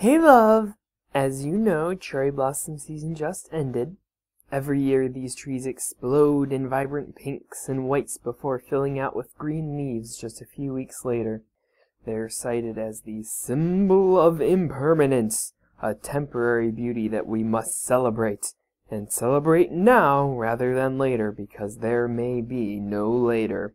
Hey love! As you know, cherry blossom season just ended. Every year these trees explode in vibrant pinks and whites before filling out with green leaves just a few weeks later. They're cited as the symbol of impermanence, a temporary beauty that we must celebrate, and celebrate now rather than later because there may be no later.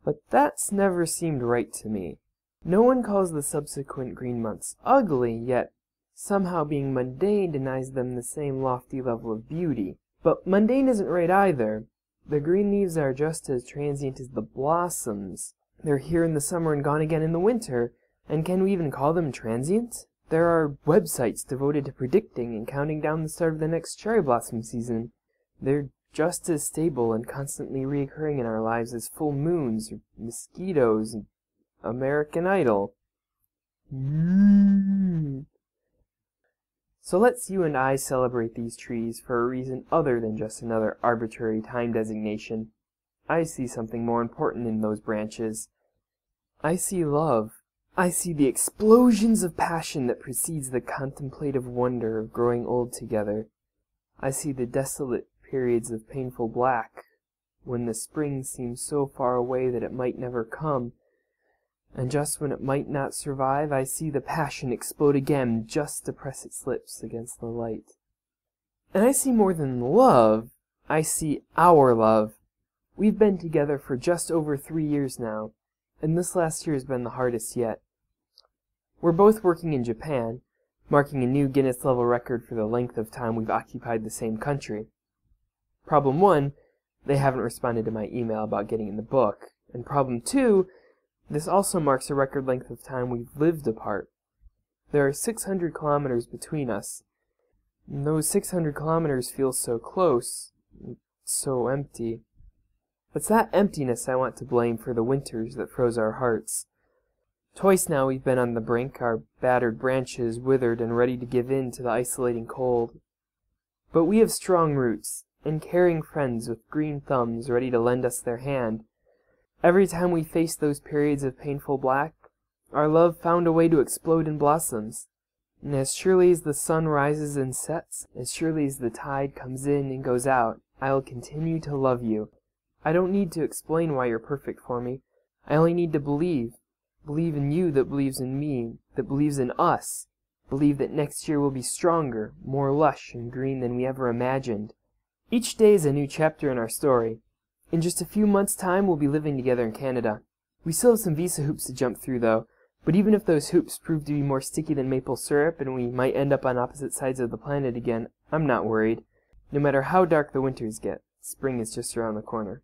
But that's never seemed right to me. No one calls the subsequent green months ugly, yet somehow being mundane denies them the same lofty level of beauty. But mundane isn't right either. The green leaves are just as transient as the blossoms. They're here in the summer and gone again in the winter, and can we even call them transient? There are websites devoted to predicting and counting down the start of the next cherry blossom season. They're just as stable and constantly reoccurring in our lives as full moons, or mosquitoes, and American Idol. So let's you and I celebrate these trees for a reason other than just another arbitrary time designation. I see something more important in those branches. I see love. I see the explosions of passion that precedes the contemplative wonder of growing old together. I see the desolate periods of painful black, when the spring seems so far away that it might never come. And just when it might not survive, I see the passion explode again just to press its lips against the light. And I see more than love. I see our love. We've been together for just over 3 years now, and this last year has been the hardest yet. We're both working in Japan, marking a new Guinness level record for the length of time we've occupied the same country. Problem 1, they haven't responded to my email about getting in the book. And problem 2, this also marks a record length of time we've lived apart. There are 600 kilometers between us. And those 600 kilometers feel so close, so empty. It's that emptiness I want to blame for the winters that froze our hearts. Twice now we've been on the brink, our battered branches withered and ready to give in to the isolating cold. But we have strong roots, and caring friends with green thumbs ready to lend us their hand. Every time we faced those periods of painful black, our love found a way to explode in blossoms. And as surely as the sun rises and sets, as surely as the tide comes in and goes out, I'll continue to love you. I don't need to explain why you're perfect for me. I only need to believe. Believe in you that believes in me, that believes in us. Believe that next year will be stronger, more lush and green than we ever imagined. Each day is a new chapter in our story. In just a few months' time, we'll be living together in Canada. We still have some visa hoops to jump through, though. But even if those hoops prove to be more sticky than maple syrup and we might end up on opposite sides of the planet again, I'm not worried. No matter how dark the winters get, spring is just around the corner.